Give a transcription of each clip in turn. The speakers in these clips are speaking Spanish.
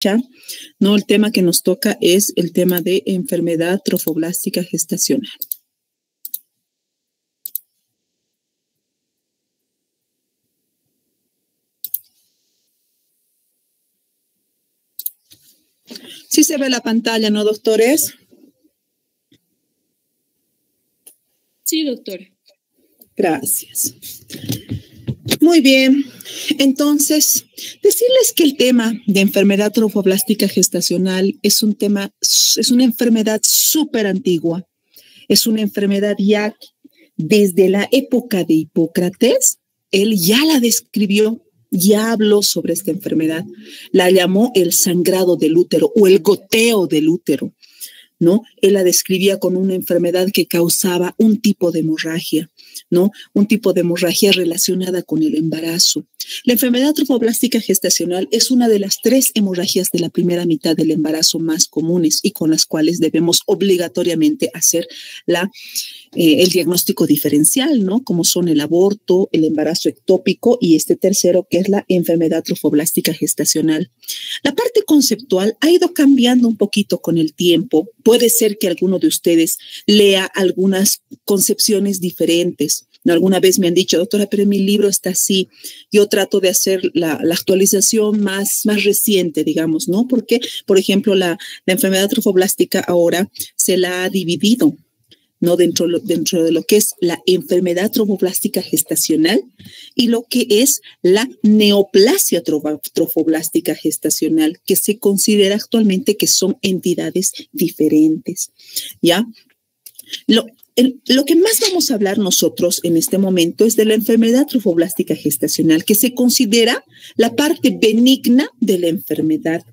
escucha, ¿no? El tema que nos toca es el tema de enfermedad trofoblástica gestacional. Sí se ve la pantalla, ¿no, doctores? Sí, doctora. Gracias. Muy bien. Entonces, decirles que el tema de enfermedad trofoblástica gestacional es una enfermedad súper antigua. Es una enfermedad ya desde la época de Hipócrates. Él ya la describió, ya habló sobre esta enfermedad. La llamó el sangrado del útero o el goteo del útero, ¿no? Él la describía con una enfermedad que causaba un tipo de hemorragia, ¿no? Un tipo de hemorragia relacionada con el embarazo. La enfermedad trofoblástica gestacional es una de las 3 hemorragias de la primera mitad del embarazo más comunes y con las cuales debemos obligatoriamente hacer el diagnóstico diferencial, ¿no? Como son el aborto, el embarazo ectópico y este tercero que es la enfermedad trofoblástica gestacional. La parte conceptual ha ido cambiando un poquito con el tiempo. Puede ser que alguno de ustedes lea algunas concepciones diferentes. Alguna vez me han dicho, doctora, pero en mi libro está así. Yo trato de hacer la actualización más reciente, digamos, ¿no? Porque, por ejemplo, la enfermedad trofoblástica ahora se la ha dividido, ¿no? Dentro de lo que es la enfermedad trofoblástica gestacional y lo que es la neoplasia trofoblástica gestacional, que se considera actualmente que son entidades diferentes, ¿ya? Lo que más vamos a hablar nosotros en este momento es de la enfermedad trofoblástica gestacional, que se considera la parte benigna de la enfermedad,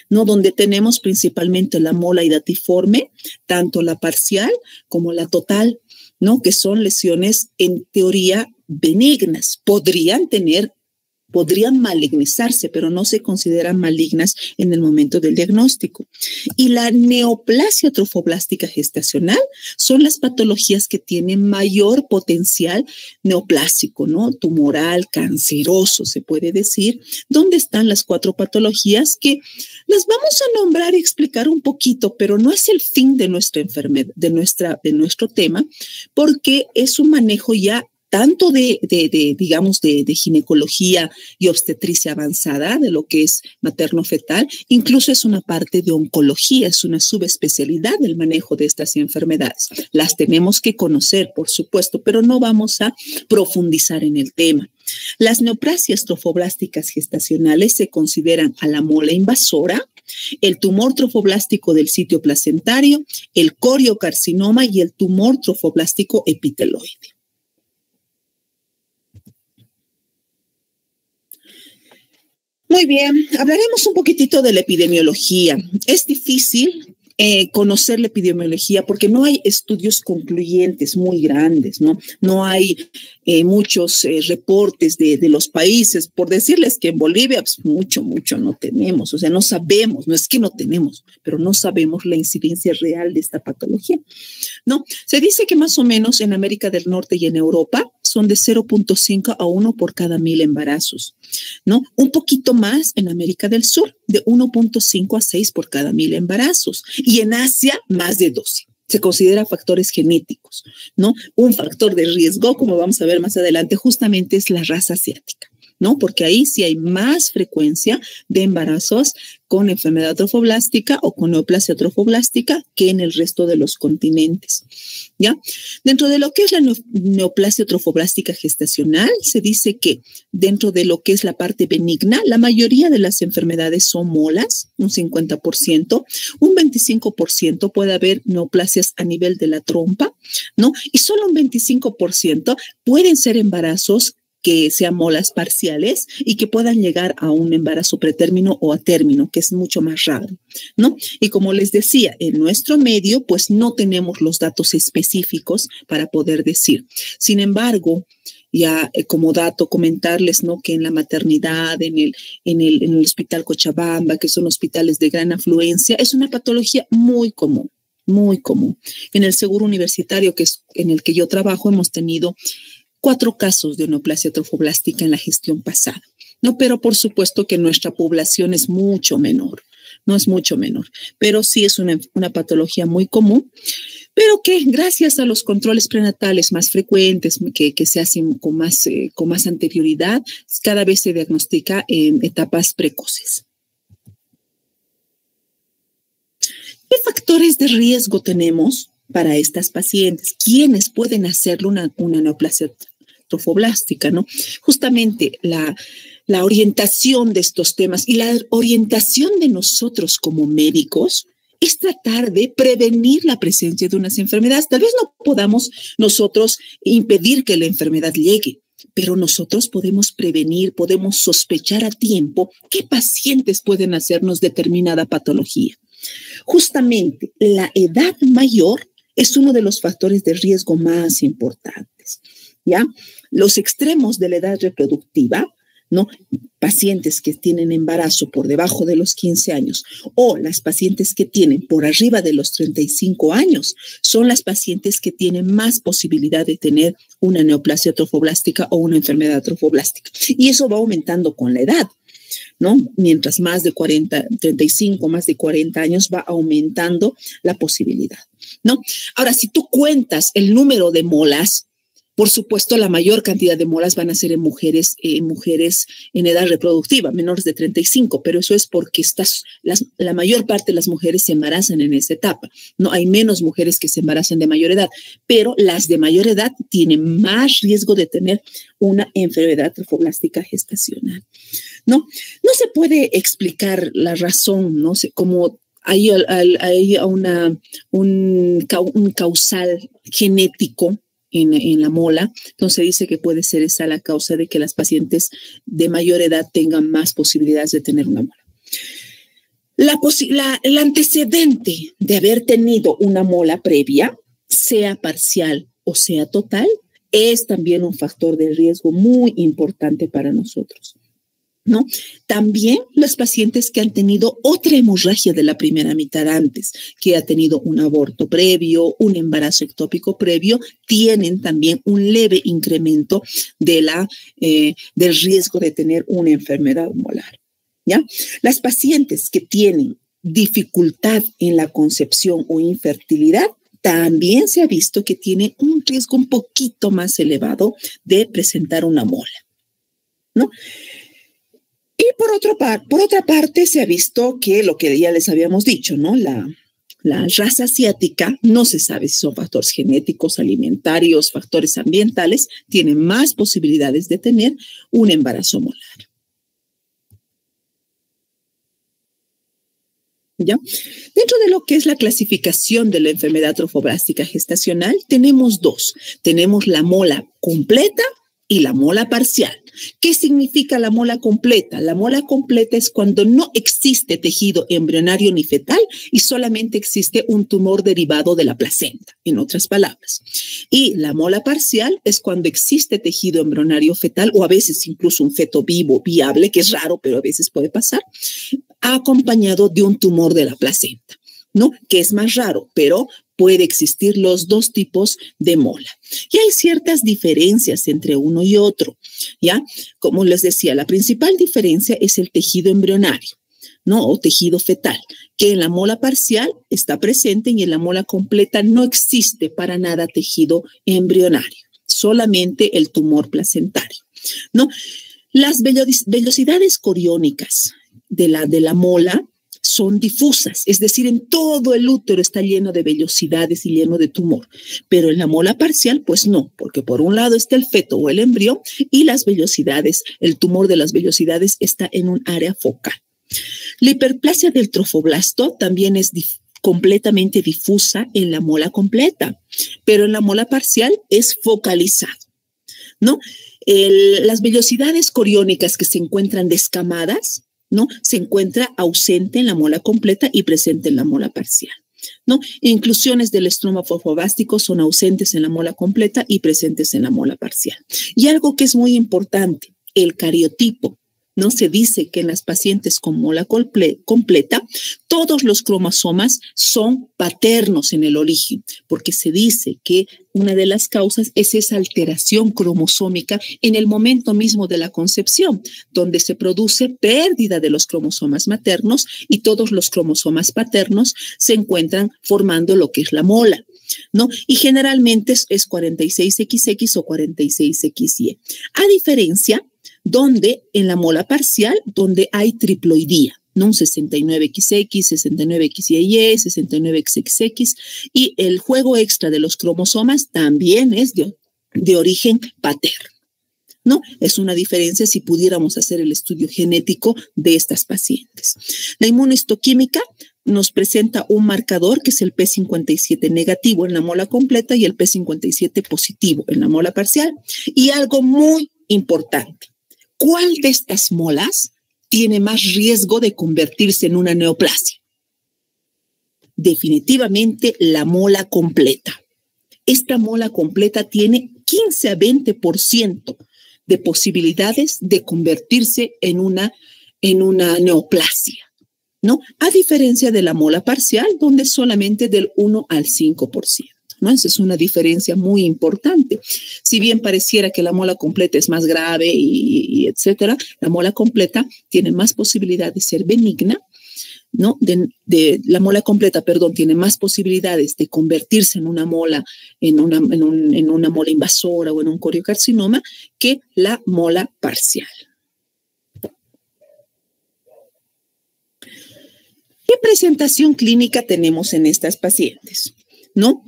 ¿no? Donde tenemos principalmente la mola hidatiforme, tanto la parcial como la total, ¿no? Que son lesiones en teoría benignas. Podrían malignizarse, pero no se consideran malignas en el momento del diagnóstico. Y la neoplasia trofoblástica gestacional son las patologías que tienen mayor potencial neoplásico, ¿no? Tumoral, canceroso, se puede decir, donde están las 4 patologías que las vamos a nombrar y explicar un poquito, pero no es el fin de nuestra enfermedad, de nuestro tema, porque es un manejo ya tanto digamos, de ginecología y obstetricia avanzada, de lo que es materno-fetal, incluso es una parte de oncología, es una subespecialidad del manejo de estas enfermedades. Las tenemos que conocer, por supuesto, pero no vamos a profundizar en el tema. Las neoplasias trofoblásticas gestacionales se consideran a la mola invasora, el tumor trofoblástico del sitio placentario, el coriocarcinoma y el tumor trofoblástico epiteloide. Muy bien, hablaremos un poquitito de la epidemiología. Es difícil conocer la epidemiología porque no hay estudios concluyentes muy grandes, ¿no? No hay muchos reportes de los países. Por decirles que en Bolivia pues, mucho no tenemos, o sea, no sabemos, no es que no tenemos, pero no sabemos la incidencia real de esta patología, ¿no? Se dice que más o menos en América del Norte y en Europa son de 0.5 a 1 por cada 1000 embarazos, ¿no? Un poquito más en América del Sur, de 1.5 a 6 por cada 1000 embarazos. Y en Asia, más de 12. Se considera factores genéticos, ¿no? Un factor de riesgo, como vamos a ver más adelante, justamente es la raza asiática, ¿no? Porque ahí sí hay más frecuencia de embarazos con enfermedad trofoblástica o con neoplasia trofoblástica que en el resto de los continentes, ¿ya? Dentro de lo que es la neoplasia trofoblástica gestacional, se dice que dentro de lo que es la parte benigna, la mayoría de las enfermedades son molas, un 50%, un 25% puede haber neoplasias a nivel de la trompa, ¿no? Y solo un 25% pueden ser embarazos que sean molas parciales y que puedan llegar a un embarazo pretérmino o a término, que es mucho más raro, ¿no? Y como les decía, en nuestro medio, pues no tenemos los datos específicos para poder decir. Sin embargo, ya como dato comentarles, ¿no? Que en la maternidad, en el Hospital Cochabamba, que son hospitales de gran afluencia, es una patología muy común, muy común. En el seguro universitario, que es en el que yo trabajo, hemos tenido 4 casos de neoplasia trofoblástica en la gestión pasada, ¿no? Pero por supuesto que nuestra población es mucho menor, no es mucho menor, pero sí es una patología muy común, pero que gracias a los controles prenatales más frecuentes que se hacen con más anterioridad, cada vez se diagnostica en etapas precoces. ¿Qué factores de riesgo tenemos para estas pacientes? ¿Quiénes pueden hacerlo una neoplasia trofoblástica, ¿no? Justamente la orientación de estos temas y la orientación de nosotros como médicos es tratar de prevenir la presencia de unas enfermedades. Tal vez no podamos nosotros impedir que la enfermedad llegue, pero nosotros podemos prevenir, podemos sospechar a tiempo qué pacientes pueden hacernos determinada patología. Justamente la edad mayor es uno de los factores de riesgo más importantes, ¿ya? Los extremos de la edad reproductiva, ¿no? Pacientes que tienen embarazo por debajo de los 15 años o las pacientes que tienen por arriba de los 35 años son las pacientes que tienen más posibilidad de tener una neoplasia trofoblástica o una enfermedad trofoblástica. Y eso va aumentando con la edad, ¿no? Mientras más de 35, más de 40 años va aumentando la posibilidad, ¿no? Ahora, si tú cuentas el número de molas, por supuesto, la mayor cantidad de molas van a ser en mujeres en edad reproductiva, menores de 35, pero eso es porque la mayor parte de las mujeres se embarazan en esa etapa. No hay menos mujeres que se embarazan de mayor edad, pero las de mayor edad tienen más riesgo de tener una enfermedad trofoblástica gestacional. No se puede explicar la razón, no sé, como hay un causal genético en la mola, entonces dice que puede ser esa la causa de que las pacientes de mayor edad tengan más posibilidades de tener una mola. El antecedente de haber tenido una mola previa, sea parcial o sea total, es también un factor de riesgo muy importante para nosotros, ¿no? También los pacientes que han tenido otra hemorragia de la primera mitad antes, que ha tenido un aborto previo, un embarazo ectópico previo, tienen también un leve incremento del riesgo de tener una enfermedad molar, ¿ya? Las pacientes que tienen dificultad en la concepción o infertilidad, también se ha visto que tienen un riesgo un poquito más elevado de presentar una mola, ¿no? Y por otra parte, se ha visto que lo que ya les habíamos dicho, ¿no? La raza asiática, no se sabe si son factores genéticos, alimentarios, factores ambientales, tienen más posibilidades de tener un embarazo molar. ¿Ya? Dentro de lo que es la clasificación de la enfermedad trofoblástica gestacional, tenemos dos. Tenemos la mola completa y la mola parcial. ¿Qué significa la mola completa? La mola completa es cuando no existe tejido embrionario ni fetal y solamente existe un tumor derivado de la placenta, en otras palabras. Y la mola parcial es cuando existe tejido embrionario fetal o a veces incluso un feto vivo, viable, que es raro, pero a veces puede pasar, acompañado de un tumor de la placenta, ¿no? Que es más raro, pero puede existir los dos tipos de mola. Y hay ciertas diferencias entre uno y otro, ¿ya? Como les decía, la principal diferencia es el tejido embrionario, ¿no? O tejido fetal, que en la mola parcial está presente y en la mola completa no existe para nada tejido embrionario, solamente el tumor placentario, ¿no? Las vellosidades coriónicas de la mola son difusas, es decir, en todo el útero está lleno de vellosidades y lleno de tumor, pero en la mola parcial, pues no, porque por un lado está el feto o el embrión y las vellosidades, el tumor de las vellosidades está en un área focal. La hiperplasia del trofoblasto también es completamente difusa en la mola completa, pero en la mola parcial es focalizado, ¿no? Las vellosidades coriónicas que se encuentran descamadas, ¿no? Se encuentra ausente en la mola completa y presente en la mola parcial, ¿no? Inclusiones del estroma trofoblástico son ausentes en la mola completa y presentes en la mola parcial. Y algo que es muy importante, el cariotipo No se dice que en las pacientes con mola completa, todos los cromosomas son paternos en el origen, porque se dice que una de las causas es esa alteración cromosómica en el momento mismo de la concepción, donde se produce pérdida de los cromosomas maternos y todos los cromosomas paternos se encuentran formando lo que es la mola, ¿no? Y generalmente es 46XX o 46XY. A diferencia donde en la mola parcial, donde hay triploidía, ¿no? Un 69XX, 69XY, 69XX, y el juego extra de los cromosomas también es de origen paterno, ¿no? Es una diferencia si pudiéramos hacer el estudio genético de estas pacientes. La inmunohistoquímica nos presenta un marcador que es el P57 negativo en la mola completa y el P57 positivo en la mola parcial. Y algo muy importante, ¿cuál de estas molas tiene más riesgo de convertirse en una neoplasia? Definitivamente la mola completa. Esta mola completa tiene 15 a 20% de posibilidades de convertirse en una neoplasia, ¿no? A diferencia de la mola parcial, donde solamente del 1 al 5%. ¿No? Esa es una diferencia muy importante. Si bien pareciera que la mola completa es más grave y etcétera, la mola completa tiene más posibilidad de ser benigna, ¿no? La mola completa, perdón, tiene más posibilidades de convertirse en una mola, en una mola invasora o en un coriocarcinoma que la mola parcial. ¿Qué presentación clínica tenemos en estas pacientes? ¿No?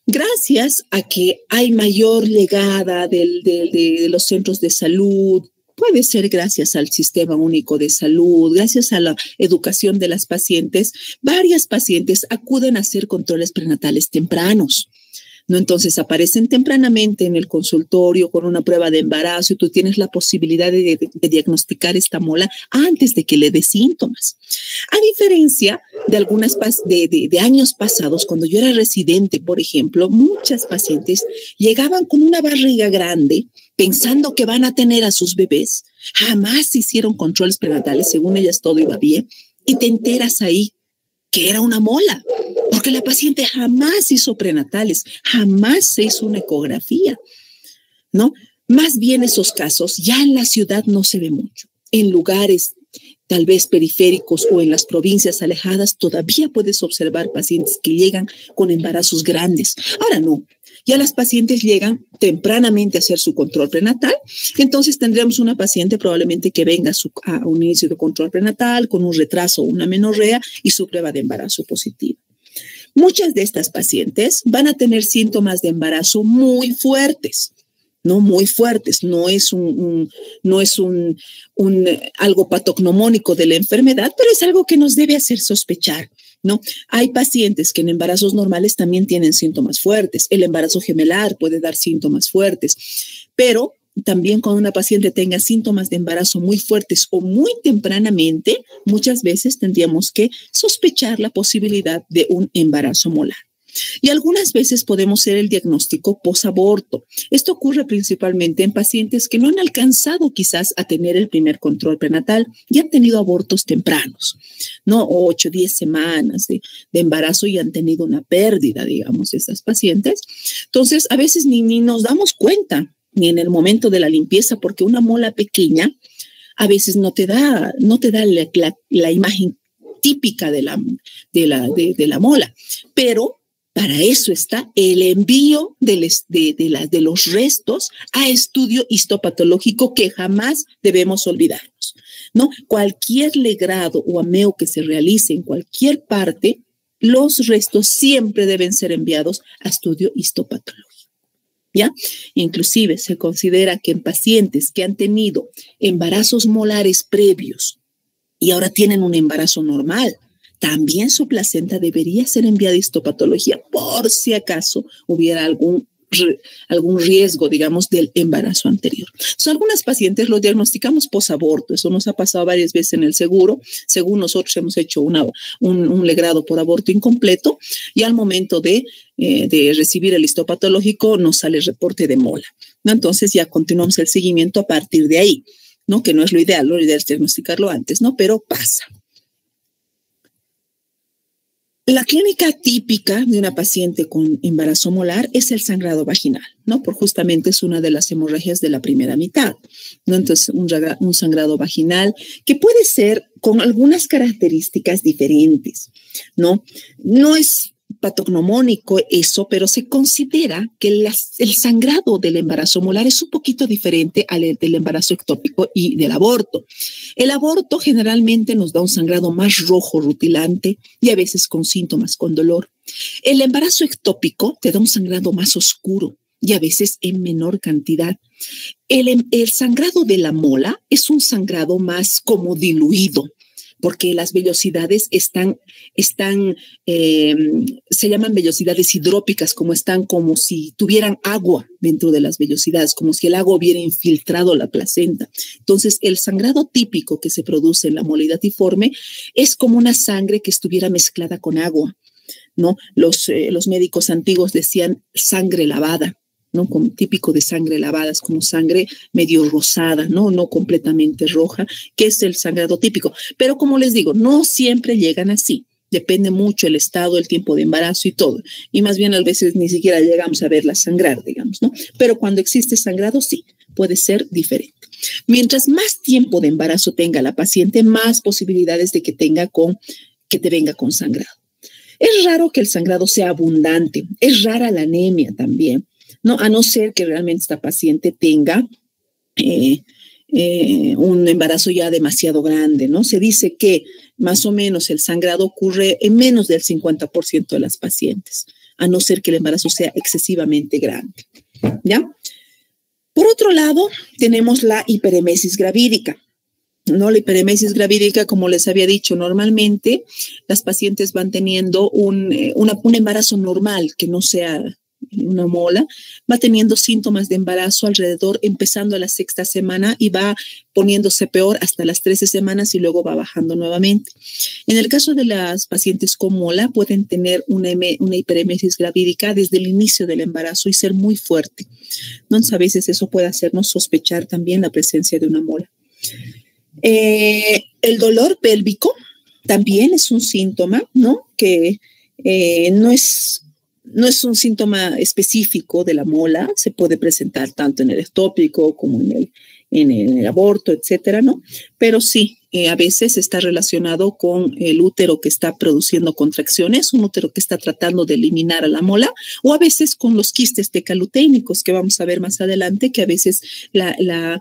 Gracias a que hay mayor llegada de los centros de salud, puede ser gracias al Sistema Único de Salud, gracias a la educación de las pacientes, varias pacientes acuden a hacer controles prenatales tempranos, ¿no? Entonces aparecen tempranamente en el consultorio con una prueba de embarazo y tú tienes la posibilidad de diagnosticar esta mola antes de que le dé síntomas. A diferencia de algunas de años pasados, cuando yo era residente, por ejemplo, muchas pacientes llegaban con una barriga grande pensando que van a tener a sus bebés, jamás hicieron controles prenatales, según ellas todo iba bien, y te enteras ahí que era una mola, porque la paciente jamás hizo prenatales, jamás se hizo una ecografía, ¿no? Más bien esos casos ya en la ciudad no se ve mucho. En lugares tal vez periféricos o en las provincias alejadas todavía puedes observar pacientes que llegan con embarazos grandes. Ahora no. Ya las pacientes llegan tempranamente a hacer su control prenatal, entonces tendremos una paciente probablemente que venga a un inicio de control prenatal con un retraso o una amenorrea y su prueba de embarazo positiva. Muchas de estas pacientes van a tener síntomas de embarazo muy fuertes, ¿no? Muy fuertes, no es algo patognomónico de la enfermedad, pero es algo que nos debe hacer sospechar, ¿no? Hay pacientes que en embarazos normales también tienen síntomas fuertes. El embarazo gemelar puede dar síntomas fuertes, pero también cuando una paciente tenga síntomas de embarazo muy fuertes o muy tempranamente, muchas veces tendríamos que sospechar la posibilidad de un embarazo molar. Y algunas veces podemos hacer el diagnóstico posaborto. Esto ocurre principalmente en pacientes que no han alcanzado quizás a tener el primer control prenatal y han tenido abortos tempranos, ¿no? 8, 10 semanas de embarazo y han tenido una pérdida, digamos, de esas pacientes. Entonces, a veces ni nos damos cuenta, ni en el momento de la limpieza, porque una mola pequeña a veces no te da la imagen típica de la mola, pero para eso está el envío de los restos a estudio histopatológico que jamás debemos olvidarnos, ¿no? Cualquier legrado o ameo que se realice en cualquier parte, los restos siempre deben ser enviados a estudio histopatológico, ¿ya? Inclusive se considera que en pacientes que han tenido embarazos molares previos y ahora tienen un embarazo normal, también su placenta debería ser enviada a histopatología por si acaso hubiera algún riesgo, digamos, del embarazo anterior. Entonces, algunas pacientes lo diagnosticamos posaborto. Eso nos ha pasado varias veces en el seguro. Según nosotros hemos hecho un legrado por aborto incompleto y al momento de recibir el histopatológico nos sale el reporte de mola, ¿no? Entonces ya continuamos el seguimiento a partir de ahí. ¿no? Que no es lo ideal es diagnosticarlo antes, ¿no? Pero pasa. La clínica típica de una paciente con embarazo molar es el sangrado vaginal, ¿no? Por justamente es una de las hemorragias de la primera mitad, ¿no? Entonces, un sangrado vaginal que puede ser con algunas características diferentes, ¿no? No es patognomónico eso, pero se considera que el sangrado del embarazo molar es un poquito diferente al del embarazo ectópico y del aborto. El aborto generalmente nos da un sangrado más rojo, rutilante y a veces con síntomas, con dolor. El embarazo ectópico te da un sangrado más oscuro y a veces en menor cantidad. El sangrado de la mola es un sangrado más como diluido, porque las vellosidades se llaman vellosidades hidrópicas, como si tuvieran agua dentro de las vellosidades, como si el agua hubiera infiltrado la placenta. Entonces, el sangrado típico que se produce en la mola hidatiforme es como una sangre que estuviera mezclada con agua, ¿no? Los médicos antiguos decían sangre lavada, ¿no? Como típico de sangre lavada, es como sangre medio rosada, ¿no? No completamente roja, que es el sangrado típico. Pero como les digo, no siempre llegan así. Depende mucho el estado, el tiempo de embarazo y todo. Y más bien a veces ni siquiera llegamos a verla sangrar, digamos, ¿no? Pero cuando existe sangrado, sí, puede ser diferente. Mientras más tiempo de embarazo tenga la paciente, más posibilidades de que te venga con sangrado. Es raro que el sangrado sea abundante. Es rara la anemia también, ¿no? A no ser que realmente esta paciente tenga un embarazo ya demasiado grande, ¿no? Se dice que más o menos el sangrado ocurre en menos del 50% de las pacientes, a no ser que el embarazo sea excesivamente grande, ¿ya? Por otro lado, tenemos la hiperemesis gravídica, ¿no? La hiperemesis gravídica, como les había dicho, normalmente las pacientes van teniendo un embarazo normal, que no sea una mola, va teniendo síntomas de embarazo alrededor, empezando a la 6ª semana y va poniéndose peor hasta las 13 semanas y luego va bajando nuevamente. En el caso de las pacientes con mola, pueden tener una hiperemesis gravídica desde el inicio del embarazo y ser muy fuerte. Entonces, a veces eso puede hacernos sospechar también la presencia de una mola. El dolor pélvico también es un síntoma, ¿no? Que no es un síntoma específico de la mola, se puede presentar tanto en el ectópico como en el aborto, etcétera, ¿no? Pero sí, a veces está relacionado con el útero que está produciendo contracciones, un útero que está tratando de eliminar a la mola, o a veces con los quistes tecaluténicos, que vamos a ver más adelante, que a veces la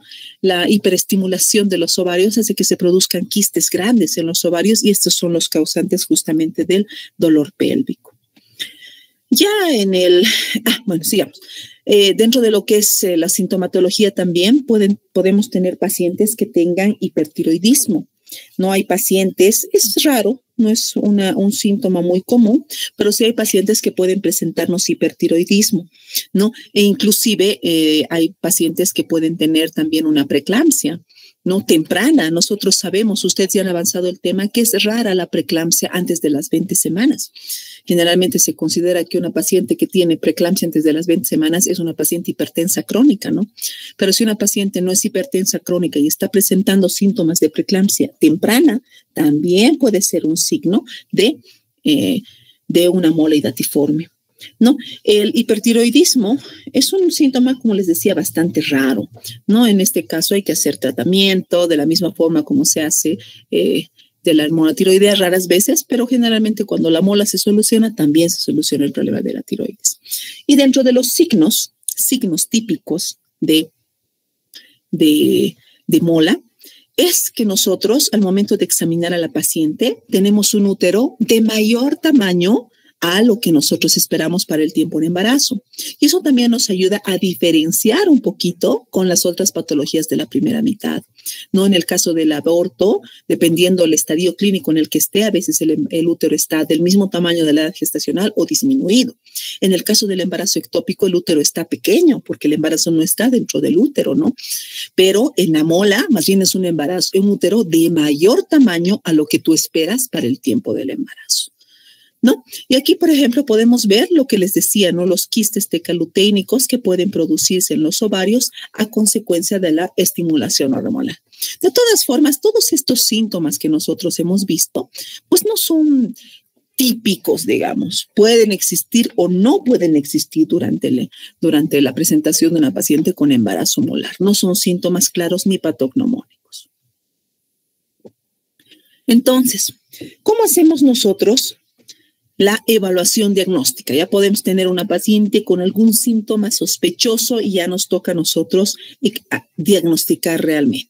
hiperestimulación de los ovarios hace que se produzcan quistes grandes en los ovarios y estos son los causantes justamente del dolor pélvico. Ya sigamos. Dentro de lo que es la sintomatología también podemos tener pacientes que tengan hipertiroidismo. No hay pacientes, es raro, no es un síntoma muy común, pero sí hay pacientes que pueden presentarnos hipertiroidismo, ¿no? E inclusive hay pacientes que pueden tener también una preeclampsia, ¿no? Temprana. Nosotros sabemos, ustedes ya han avanzado el tema, que es rara la preeclampsia antes de las 20 semanas. Generalmente se considera que una paciente que tiene preeclampsia antes de las 20 semanas es una paciente hipertensa crónica, ¿no? Pero si una paciente no es hipertensa crónica y está presentando síntomas de preeclampsia temprana, también puede ser un signo de una mola hidatiforme, ¿no? El hipertiroidismo es un síntoma, como les decía, bastante raro, ¿no? En este caso hay que hacer tratamiento de la misma forma como se hace de la monotiroidea raras veces, pero generalmente cuando la mola se soluciona, también se soluciona el problema de la tiroides. Y dentro de los signos típicos de mola, es que nosotros, al momento de examinar a la paciente, tenemos un útero de mayor tamaño a lo que nosotros esperamos para el tiempo de embarazo. Y eso también nos ayuda a diferenciar un poquito con las otras patologías de la primera mitad, ¿no? En el caso del aborto, dependiendo del estadio clínico en el que esté, a veces el útero está del mismo tamaño de la edad gestacional o disminuido. En el caso del embarazo ectópico, el útero está pequeño porque el embarazo no está dentro del útero, ¿no? Pero en la mola, más bien es un útero de mayor tamaño a lo que tú esperas para el tiempo del embarazo, ¿no? Y aquí, por ejemplo, podemos ver lo que les decía, ¿no? Los quistes tecaluteínicos que pueden producirse en los ovarios a consecuencia de la estimulación hormonal. De todas formas, todos estos síntomas que nosotros hemos visto, pues no son típicos, digamos, pueden existir o no pueden existir durante la presentación de una paciente con embarazo molar. No son síntomas claros ni patognomónicos. Entonces, ¿cómo hacemos nosotros la evaluación diagnóstica? Ya podemos tener una paciente con algún síntoma sospechoso y ya nos toca a nosotros diagnosticar realmente.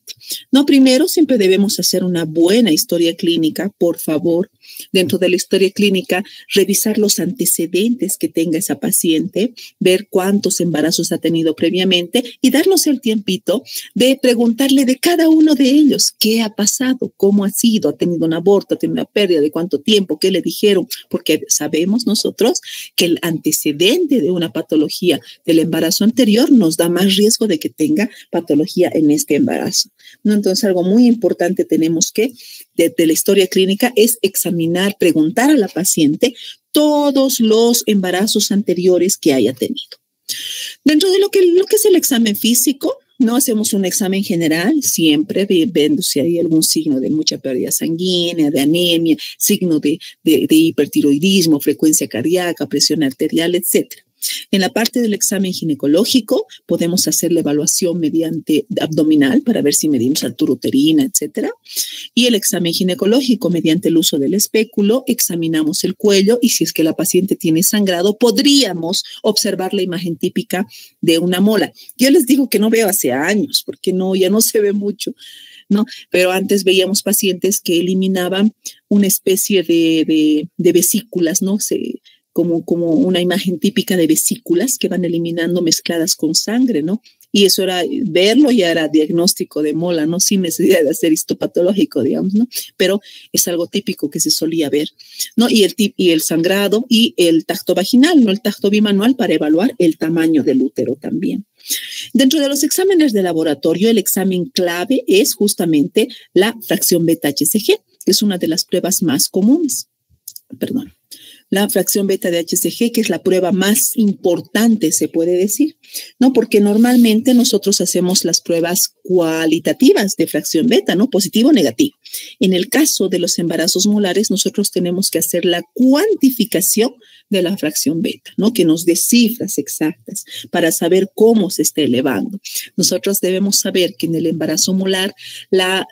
No, primero siempre debemos hacer una buena historia clínica, por favor. Dentro de la historia clínica, revisar los antecedentes que tenga esa paciente, ver cuántos embarazos ha tenido previamente y darnos el tiempito de preguntarle de cada uno de ellos qué ha pasado, cómo ha sido, ha tenido un aborto, ha tenido una pérdida, de cuánto tiempo, qué le dijeron, porque sabemos nosotros que el antecedente de una patología del embarazo anterior nos da más riesgo de que tenga patología en este embarazo, ¿no? Entonces, algo muy importante tenemos que, de la historia clínica, es examinar, preguntar a la paciente todos los embarazos anteriores que haya tenido. Dentro de lo que es el examen físico, no hacemos un examen general, siempre viendo si hay algún signo de mucha pérdida sanguínea, de anemia, signo de hipertiroidismo, frecuencia cardíaca, presión arterial, etcétera. En la parte del examen ginecológico podemos hacer la evaluación mediante abdominal para ver si medimos altura uterina, etcétera. Y el examen ginecológico mediante el uso del espéculo examinamos el cuello y si es que la paciente tiene sangrado podríamos observar la imagen típica de una mola. Yo les digo que no veo hace años porque ya no se ve mucho, ¿no? Pero antes veíamos pacientes que eliminaban una especie de vesículas, ¿no? Como una imagen típica de vesículas que van eliminando mezcladas con sangre, ¿no? Y eso era, verlo ya era diagnóstico de mola, ¿no? Sin necesidad de hacer histopatológico, digamos, ¿no? Pero es algo típico que se solía ver, ¿no? Y el sangrado y el tacto vaginal, ¿no? El tacto bimanual para evaluar el tamaño del útero también. Dentro de los exámenes de laboratorio, el examen clave es justamente la fracción beta-HCG, que es una de las pruebas más comunes. Perdón. La fracción beta de HCG, que es la prueba más importante, se puede decir, ¿no? Porque normalmente nosotros hacemos las pruebas cualitativas de fracción beta, ¿no? Positivo o negativo. En el caso de los embarazos molares, nosotros tenemos que hacer la cuantificación de la fracción beta, ¿no? Que nos dé cifras exactas para saber cómo se está elevando. Nosotros debemos saber que en el embarazo molar la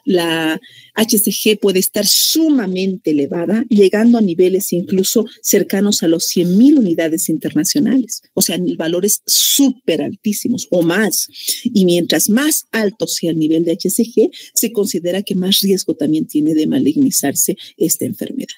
HCG puede estar sumamente elevada, llegando a niveles incluso cercanos a los 100.000 unidades internacionales. O sea, valores súper altísimos o más. Y mientras más alto sea el nivel de HCG, se considera que más riesgo también tiene de malignizarse esta enfermedad,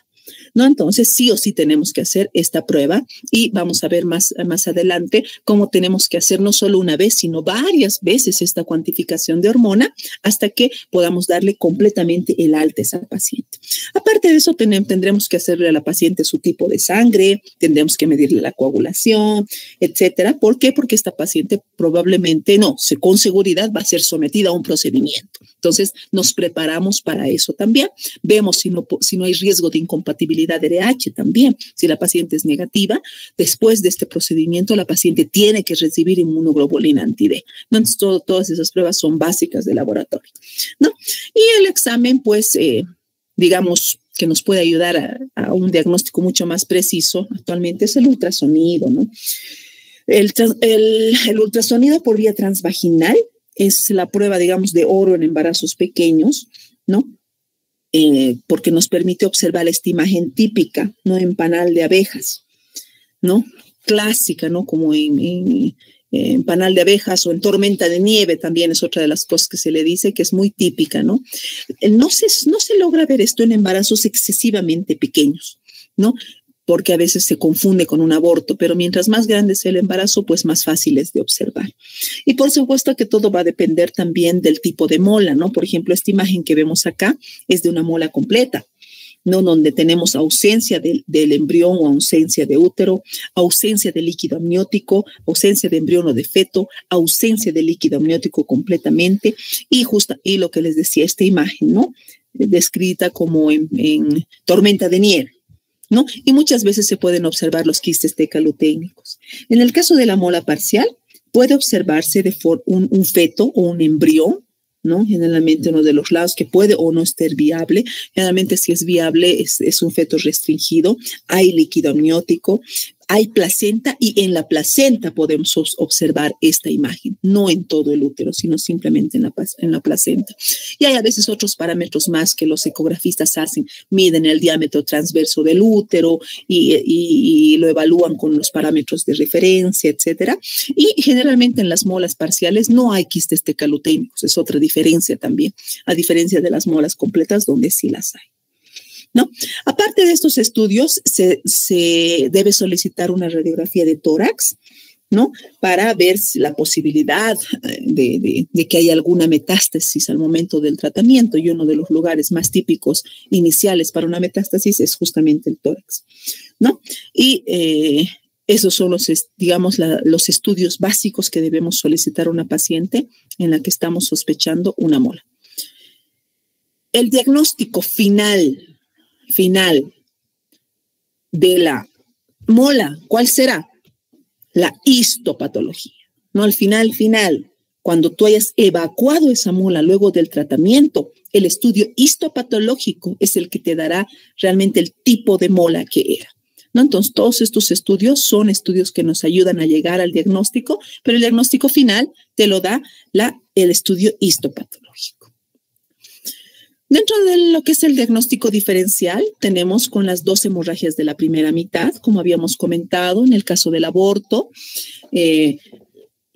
¿no? Entonces, sí o sí tenemos que hacer esta prueba y vamos a ver más adelante cómo tenemos que hacer no solo una vez, sino varias veces esta cuantificación de hormona hasta que podamos darle completamente el alta a esa paciente. Aparte de eso, tendremos que hacerle a la paciente su tipo de sangre, tendremos que medirle la coagulación, etcétera. ¿Por qué? Porque esta paciente probablemente con seguridad va a ser sometida a un procedimiento. Entonces, nos preparamos para eso también. Vemos si no hay riesgo de incompatibilidad de RH también. Si la paciente es negativa, después de este procedimiento, la paciente tiene que recibir inmunoglobulina anti-D. ¿No? Entonces, todas esas pruebas son básicas de laboratorio, ¿no? Y el examen, pues, digamos, que nos puede ayudar a un diagnóstico mucho más preciso actualmente es el ultrasonido, ¿no? El ultrasonido por vía transvaginal es la prueba, digamos, de oro en embarazos pequeños, ¿no? Porque nos permite observar esta imagen típica, ¿no? En panal de abejas, ¿no? Clásica, ¿no? Como en panal de abejas o en tormenta de nieve también es otra de las cosas que se le dice, que es muy típica, ¿no? No se logra ver esto en embarazos excesivamente pequeños, ¿no? Porque a veces se confunde con un aborto, pero mientras más grande sea el embarazo, pues más fácil es de observar. Y por supuesto que todo va a depender también del tipo de mola, ¿no? Por ejemplo, esta imagen que vemos acá es de una mola completa, ¿no? Donde tenemos ausencia del embrión o ausencia de útero, ausencia de líquido amniótico, ausencia de embrión o de feto, ausencia de líquido amniótico completamente y lo que les decía, esta imagen, ¿no? Descrita como en tormenta de nieve, ¿no? Y muchas veces se pueden observar los quistes decaluténicos. En el caso de la mola parcial, puede observarse un feto o un embrión, ¿no? Generalmente uno de los lados que puede o no ser viable. Generalmente si es viable es un feto restringido. Hay líquido amniótico, hay placenta y en la placenta podemos observar esta imagen, no en todo el útero, sino simplemente en la placenta. Y hay a veces otros parámetros más que los ecografistas hacen, miden el diámetro transverso del útero y lo evalúan con los parámetros de referencia, etcétera. Y generalmente en las molas parciales no hay quistes decaluténicos, es otra diferencia también, a diferencia de las molas completas donde sí las hay, ¿no? Aparte de estos estudios, se debe solicitar una radiografía de tórax, ¿no? Para ver la posibilidad de que haya alguna metástasis al momento del tratamiento. Y uno de los lugares más típicos iniciales para una metástasis es justamente el tórax, ¿no? Y esos son los estudios básicos que debemos solicitar a una paciente en la que estamos sospechando una mola. El diagnóstico final de la mola, ¿cuál será? La histopatología, ¿no? Al final, cuando tú hayas evacuado esa mola luego del tratamiento, el estudio histopatológico es el que te dará realmente el tipo de mola que era, ¿no? Entonces, todos estos estudios son estudios que nos ayudan a llegar al diagnóstico, pero el diagnóstico final te lo da el estudio histopatológico. Dentro de lo que es el diagnóstico diferencial, tenemos con las 2 hemorragias de la primera mitad, como habíamos comentado, en el caso del aborto,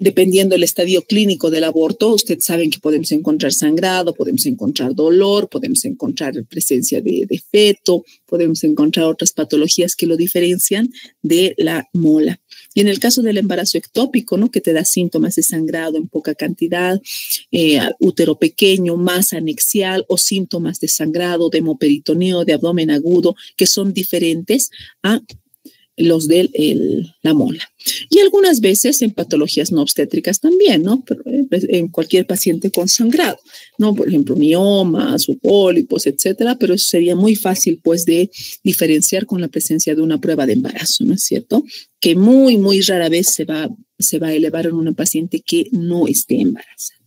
dependiendo del estadio clínico del aborto, ustedes saben que podemos encontrar sangrado, podemos encontrar dolor, podemos encontrar presencia de feto, podemos encontrar otras patologías que lo diferencian de la mola. Y en el caso del embarazo ectópico, ¿no? Que te da síntomas de sangrado en poca cantidad, útero pequeño, masa anexial o síntomas de sangrado, de hemoperitoneo, de abdomen agudo, que son diferentes a los de la mola. Y algunas veces en patologías no obstétricas también, ¿no? Pero en cualquier paciente con sangrado, ¿no? Por ejemplo, miomas o pólipos, etcétera, pero eso sería muy fácil, pues, de diferenciar con la presencia de una prueba de embarazo, ¿no es cierto? Que muy, muy rara vez se va a elevar en una paciente que no esté embarazada.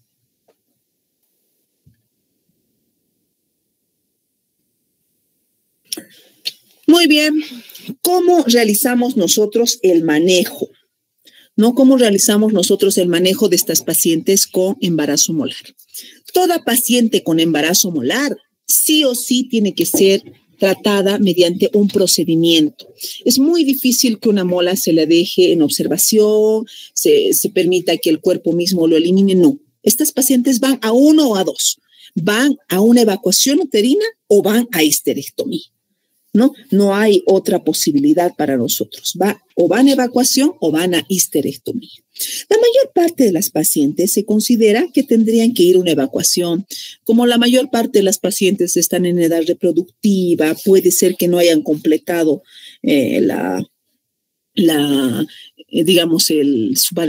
Muy bien. ¿Cómo realizamos nosotros el manejo? ¿No? ¿Cómo realizamos nosotros el manejo de estas pacientes con embarazo molar? Toda paciente con embarazo molar sí o sí tiene que ser tratada mediante un procedimiento. Es muy difícil que una mola se la deje en observación, se permita que el cuerpo mismo lo elimine. No. Estas pacientes van a 1 o a 2. Van a una evacuación uterina o van a histerectomía. No hay otra posibilidad para nosotros. O van a evacuación o van a histerectomía. La mayor parte de las pacientes se considera que tendrían que ir a una evacuación. Como la mayor parte de las pacientes están en edad reproductiva, puede ser que no hayan completado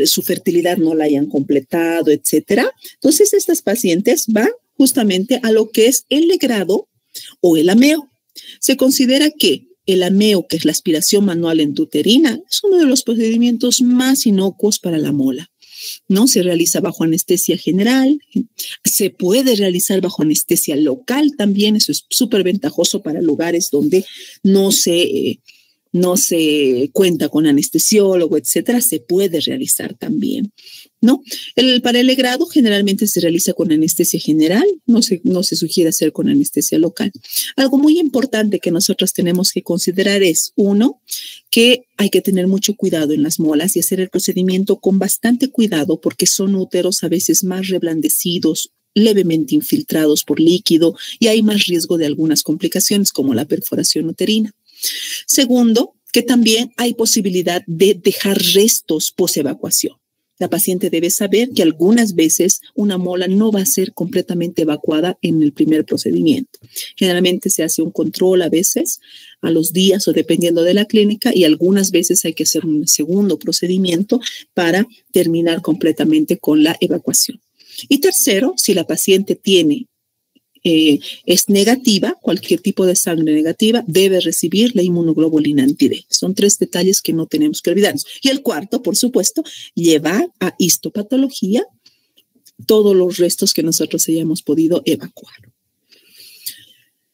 su fertilidad no la hayan completado, etcétera. Entonces, estas pacientes van justamente a lo que es el legrado o el ameo. Se considera que el ameo, que es la aspiración manual endouterina, es uno de los procedimientos más inocuos para la mola, ¿no? Se realiza bajo anestesia general, se puede realizar bajo anestesia local también, eso es súper ventajoso para lugares donde no se cuenta con anestesiólogo, etcétera, se puede realizar también, ¿no? Para el legrado generalmente se realiza con anestesia general, no se sugiere hacer con anestesia local. Algo muy importante que nosotros tenemos que considerar es, 1, que hay que tener mucho cuidado en las molas y hacer el procedimiento con bastante cuidado porque son úteros a veces más reblandecidos, levemente infiltrados por líquido y hay más riesgo de algunas complicaciones como la perforación uterina. Segundo, que también hay posibilidad de dejar restos post-evacuación. La paciente debe saber que algunas veces una mola no va a ser completamente evacuada en el primer procedimiento. Generalmente se hace un control a veces a los días o dependiendo de la clínica y algunas veces hay que hacer un segundo procedimiento para terminar completamente con la evacuación. Y tercero, si la paciente tiene es negativa, cualquier tipo de sangre negativa, debe recibir la inmunoglobulina anti-D. Son 3 detalles que no tenemos que olvidarnos. Y el cuarto, por supuesto, llevar a histopatología todos los restos que nosotros hayamos podido evacuar.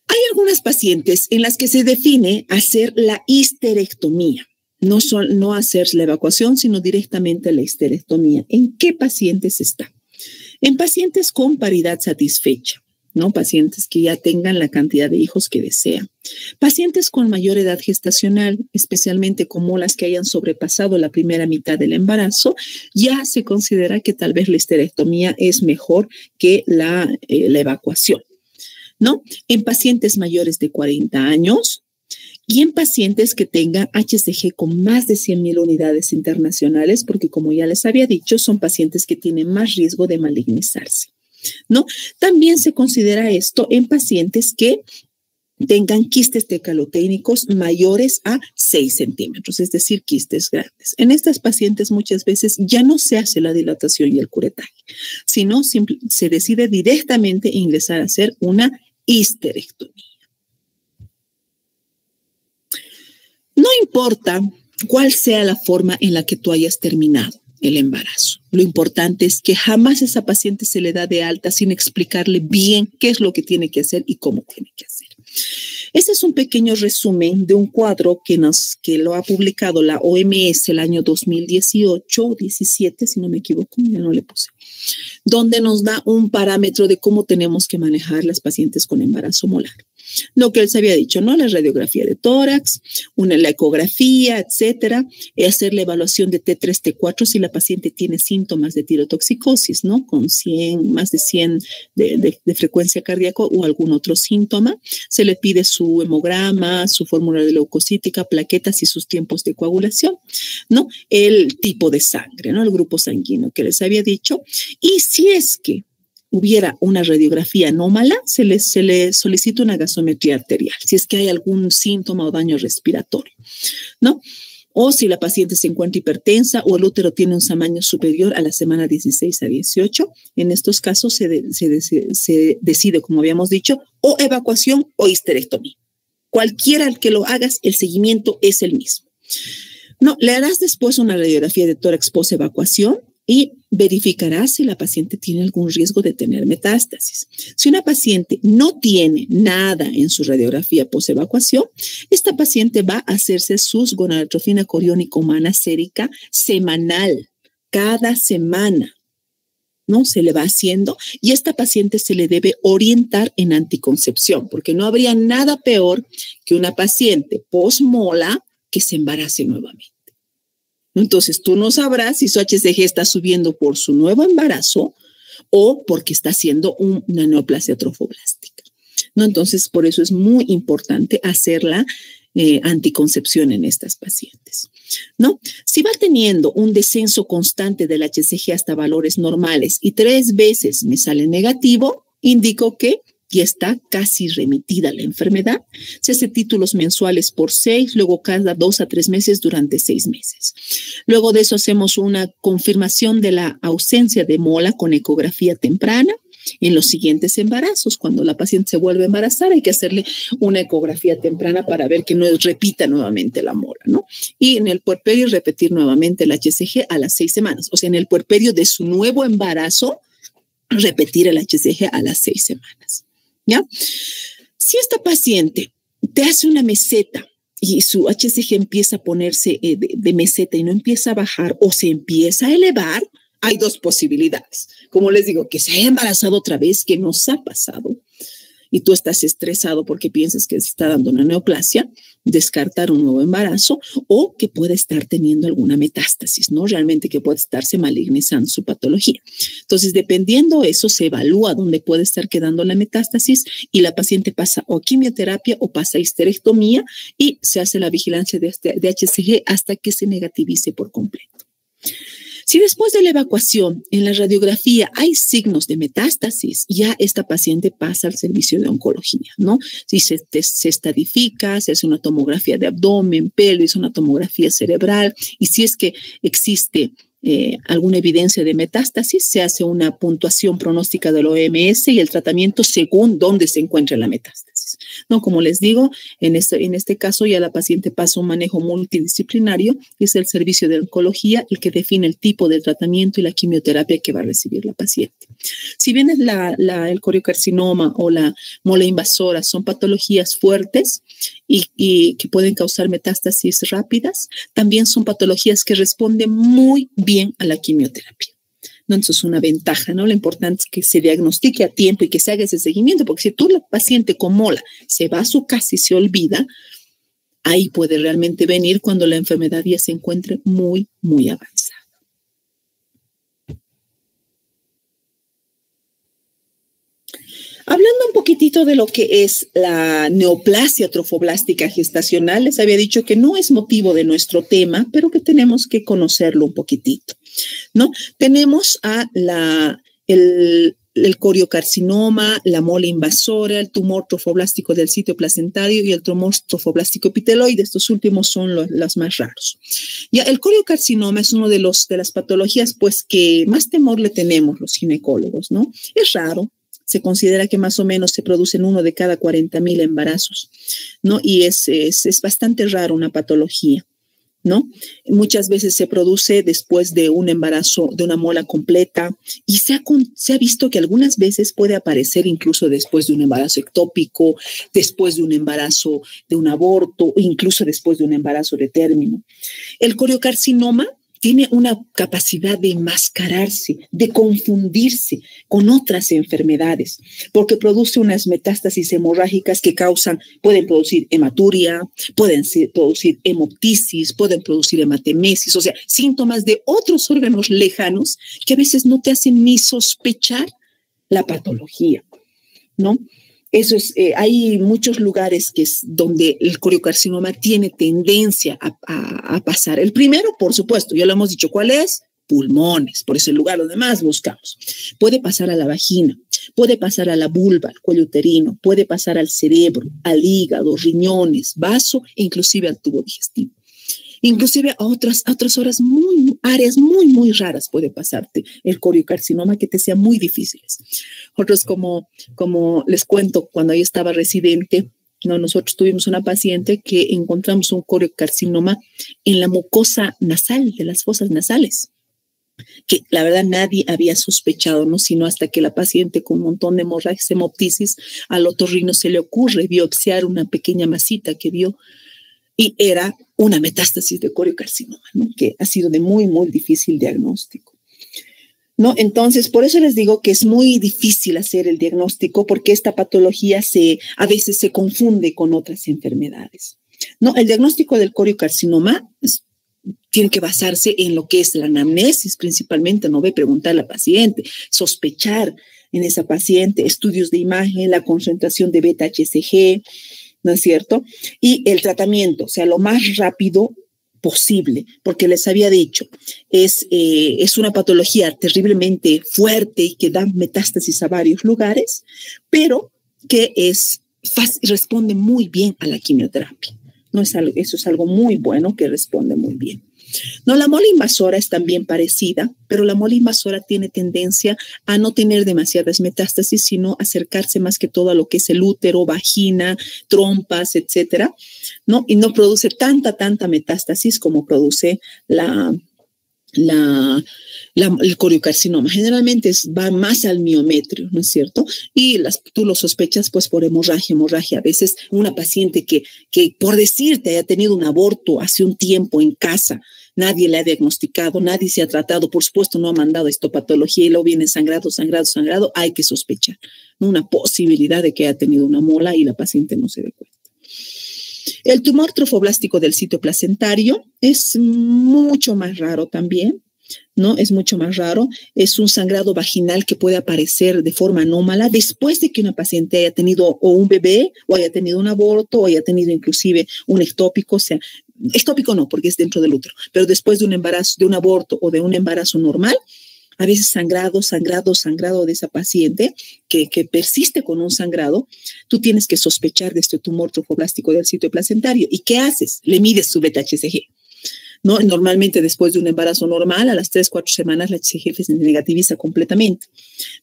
Hay algunas pacientes en las que se define hacer la histerectomía. No hacer la evacuación, sino directamente la histerectomía. ¿En qué pacientes está? En pacientes con paridad satisfecha, ¿no? Pacientes que ya tengan la cantidad de hijos que desean. Pacientes con mayor edad gestacional, especialmente como las que hayan sobrepasado la primera mitad del embarazo, ya se considera que tal vez la histerectomía es mejor que la evacuación, ¿no? En pacientes mayores de 40 años y en pacientes que tengan HCG con más de 100.000 unidades internacionales, porque como ya les había dicho, son pacientes que tienen más riesgo de malignizarse, ¿no? También se considera esto en pacientes que tengan quistes tecaloténicos mayores a 6 centímetros, es decir, quistes grandes. En estas pacientes muchas veces ya no se hace la dilatación y el curetaje, sino se decide directamente ingresar a hacer una histerectomía. No importa cuál sea la forma en la que tú hayas terminado el embarazo. Lo importante es que jamás a esa paciente se le da de alta sin explicarle bien qué es lo que tiene que hacer y cómo tiene que hacer. Ese es un pequeño resumen de un cuadro que lo ha publicado la OMS el año 2018, 17, si no me equivoco, ya no le puse, donde nos da un parámetro de cómo tenemos que manejar las pacientes con embarazo molar. Lo que él se había dicho, ¿no? La radiografía de tórax, la ecografía, etcétera, hacer la evaluación de T3, T4 si la paciente tiene síntomas de tirotoxicosis, ¿no? Con más de 100 de frecuencia cardíaca o algún otro síntoma. Se le pide su hemograma, su fórmula de leucocítica, plaquetas y sus tiempos de coagulación, ¿no? El tipo de sangre, ¿no? El grupo sanguíneo que les había dicho. Y si es que hubiera una radiografía anómala, se le solicita una gasometría arterial, si es que hay algún síntoma o daño respiratorio, ¿no? O si la paciente se encuentra hipertensa o el útero tiene un tamaño superior a la semana 16 a 18, en estos casos se decide, como habíamos dicho, o evacuación o histerectomía. Cualquiera que lo hagas, el seguimiento es el mismo. No, le harás después una radiografía de tórax post-evacuación y verificarás si la paciente tiene algún riesgo de tener metástasis. Si una paciente no tiene nada en su radiografía post-evacuación, esta paciente va a hacerse sus gonadotrofina coriónica humana sérica semanal, cada semana, ¿no? Se le va haciendo y a esta paciente se le debe orientar en anticoncepción, porque no habría nada peor que una paciente post-mola que se embarace nuevamente. Entonces, tú no sabrás si su HCG está subiendo por su nuevo embarazo o porque está haciendo una neoplasia trofoblástica, ¿no? Entonces, por eso es muy importante hacer la anticoncepción en estas pacientes, ¿no? Si va teniendo un descenso constante del HCG hasta valores normales y 3 veces me sale negativo, indico que ya está casi remitida la enfermedad. Se hace títulos mensuales por 6, luego cada 2 a 3 meses durante 6 meses. Luego de eso hacemos una confirmación de la ausencia de mola con ecografía temprana. En los siguientes embarazos, cuando la paciente se vuelve a embarazar, hay que hacerle una ecografía temprana para ver que no repita nuevamente la mola, ¿no? Y en el puerperio repetir nuevamente el HCG a las 6 semanas. O sea, en el puerperio de su nuevo embarazo, repetir el HCG a las 6 semanas. ¿Ya? Si esta paciente te hace una meseta y su HCG empieza a ponerse de meseta y no empieza a bajar o se empieza a elevar, hay 2 posibilidades. Como les digo, que se haya embarazado otra vez, que nos ha pasado, y tú estás estresado porque piensas que se está dando una neoplasia, descartar un nuevo embarazo, o que puede estar teniendo alguna metástasis, ¿no? Realmente que puede estarse malignizando su patología. Entonces, dependiendo eso, se evalúa dónde puede estar quedando la metástasis y la paciente pasa o quimioterapia o pasa a histerectomía y se hace la vigilancia de HCG hasta que se negativice por completo. Si después de la evacuación en la radiografía hay signos de metástasis, ya esta paciente pasa al servicio de oncología, ¿no? Si se estadifica, se hace una tomografía de abdomen, pelvis, una tomografía cerebral, y si es que existe alguna evidencia de metástasis, se hace una puntuación pronóstica del OMS y el tratamiento según dónde se encuentra la metástasis. No, como les digo, en este caso ya la paciente pasa un manejo multidisciplinario, y es el servicio de oncología el que define el tipo de tratamiento y la quimioterapia que va a recibir la paciente. Si bien el coriocarcinoma o la mola invasora son patologías fuertes y que pueden causar metástasis rápidas, también son patologías que responden muy bien a la quimioterapia. ¿No? Entonces es una ventaja, ¿no? Lo importante es que se diagnostique a tiempo y que se haga ese seguimiento, porque si tú, la paciente con mola, se va a su casa y se olvida, ahí puede realmente venir cuando la enfermedad ya se encuentre muy, muy avanzada. Hablando un poquitito de lo que es la neoplasia trofoblástica gestacional, les había dicho que no es motivo de nuestro tema, pero que tenemos que conocerlo un poquitito, ¿no? Tenemos el coriocarcinoma, la mola invasora, el tumor trofoblástico del sitio placentario y el tumor trofoblástico epiteloide. Estos últimos son los más raros. Ya, el coriocarcinoma es uno de las patologías, pues, que más temor le tenemos los ginecólogos, ¿no? Es raro. Se considera que más o menos se producen 1 de cada 40,000 embarazos, ¿no? Y es bastante raro una patología, ¿no? Muchas veces se produce después de un embarazo, de una mola completa, y se ha visto que algunas veces puede aparecer incluso después de un embarazo ectópico, después de un embarazo de un aborto, o incluso después de un embarazo de término. El coriocarcinoma tiene una capacidad de enmascararse, de confundirse con otras enfermedades, porque produce unas metástasis hemorrágicas que pueden producir hematuria, pueden producir hemoptisis, pueden producir hematemesis, o sea, síntomas de otros órganos lejanos que a veces no te hacen ni sospechar la patología, ¿no? Eso es, hay muchos lugares donde el coriocarcinoma tiene tendencia a pasar. El primero, por supuesto, ya lo hemos dicho, ¿cuál es? Pulmones, por ese lugar donde más buscamos. Puede pasar a la vagina, puede pasar a la vulva, al cuello uterino, puede pasar al cerebro, al hígado, riñones, vaso e inclusive al tubo digestivo. Inclusive a otras áreas muy, muy raras puede pasarte el coriocarcinoma que te sean muy difíciles. Otros, como les cuento, cuando yo estaba residente, nosotros tuvimos una paciente que encontramos un coriocarcinoma en la mucosa nasal, de las fosas nasales, que la verdad nadie había sospechado, ¿no? Sino hasta que la paciente con un montón de hemorragias, hemoptisis, al otorrino se le ocurre biopsiar una pequeña masita que vio, y era una metástasis de coriocarcinoma, ¿no? Que ha sido de muy, muy difícil diagnóstico, ¿no? Entonces, por eso les digo que es muy difícil hacer el diagnóstico, porque esta patología a veces se confunde con otras enfermedades, ¿no? El diagnóstico del coriocarcinoma tiene que basarse en lo que es la anamnesis, principalmente, no ve preguntar a la paciente, sospechar en esa paciente, estudios de imagen, la concentración de beta-HCG, ¿no es cierto? Y el tratamiento, o sea, lo más rápido posible, porque les había dicho, es una patología terriblemente fuerte y que da metástasis a varios lugares, pero que responde muy bien a la quimioterapia. No es algo, eso es algo muy bueno, que responde muy bien. No, la mola invasora es también parecida, pero la mola invasora tiene tendencia a no tener demasiadas metástasis, sino acercarse más que todo a lo que es el útero, vagina, trompas, etcétera, ¿no? Y no produce tanta metástasis como produce el coriocarcinoma. Generalmente va más al miometrio, ¿no es cierto? Y tú lo sospechas pues por hemorragia. A veces una paciente que por decirte haya tenido un aborto hace un tiempo en casa, nadie le ha diagnosticado, nadie se ha tratado, por supuesto no ha mandado histopatología y luego viene sangrado, hay que sospechar, ¿no? Una posibilidad de que haya tenido una mola y la paciente no se dé cuenta. El tumor trofoblástico del sitio placentario es mucho más raro también, ¿no? Es mucho más raro. Es un sangrado vaginal que puede aparecer de forma anómala después de que una paciente haya tenido o un bebé, o haya tenido un aborto, o haya tenido inclusive un ectópico. O sea, ectópico no, porque es dentro del útero, pero después de un embarazo, de un aborto o de un embarazo normal, a veces sangrado de esa paciente que persiste con un sangrado, tú tienes que sospechar de este tumor trofoblástico del sitio placentario. ¿Y qué haces? Le mides su beta-HCG, ¿no? Normalmente después de un embarazo normal, a las 3, 4 semanas la HCG se negativiza completamente,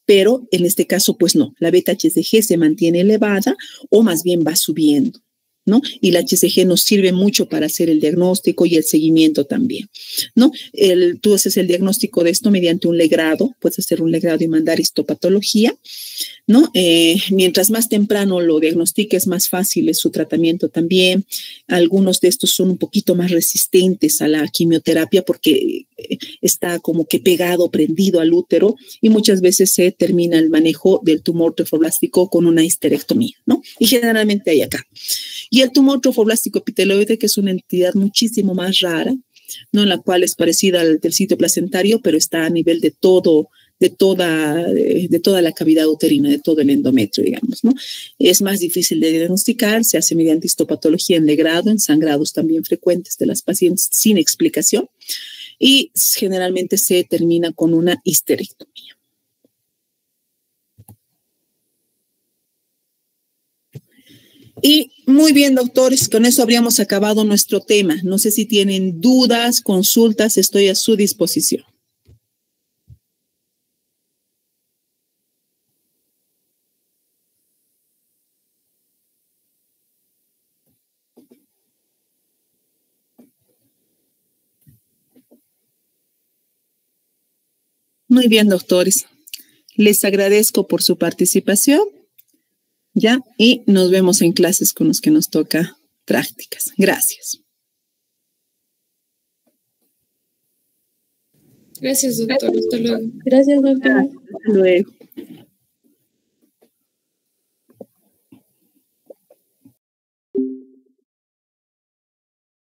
pero en este caso, pues no, la beta-HCG se mantiene elevada o más bien va subiendo, ¿no? Y la HCG nos sirve mucho para hacer el diagnóstico y el seguimiento también, ¿no? Tú haces el diagnóstico de esto mediante un legrado, puedes hacer un legrado y mandar histopatología, ¿no? Mientras más temprano lo diagnostiques, más fácil es su tratamiento también. Algunos de estos son un poquito más resistentes a la quimioterapia porque está como que pegado, prendido al útero y muchas veces se termina el manejo del tumor trofoblástico con una histerectomía, ¿no? Y generalmente hay acá. Y el tumor trofoblástico epiteloide, que es una entidad muchísimo más rara, ¿no? En la cual es parecida al del sitio placentario, pero está a nivel de toda la cavidad uterina, de todo el endometrio, digamos, ¿no? Es más difícil de diagnosticar, se hace mediante histopatología en legrado, en sangrados también frecuentes de las pacientes sin explicación y generalmente se termina con una histerectomía. Y muy bien, doctores, con eso habríamos acabado nuestro tema. No sé si tienen dudas, consultas, estoy a su disposición. Muy bien, doctores. Les agradezco por su participación, ¿ya? Y nos vemos en clases con los que nos toca prácticas. Gracias. Gracias, doctor. Hasta luego. Gracias, doctor. Hasta luego.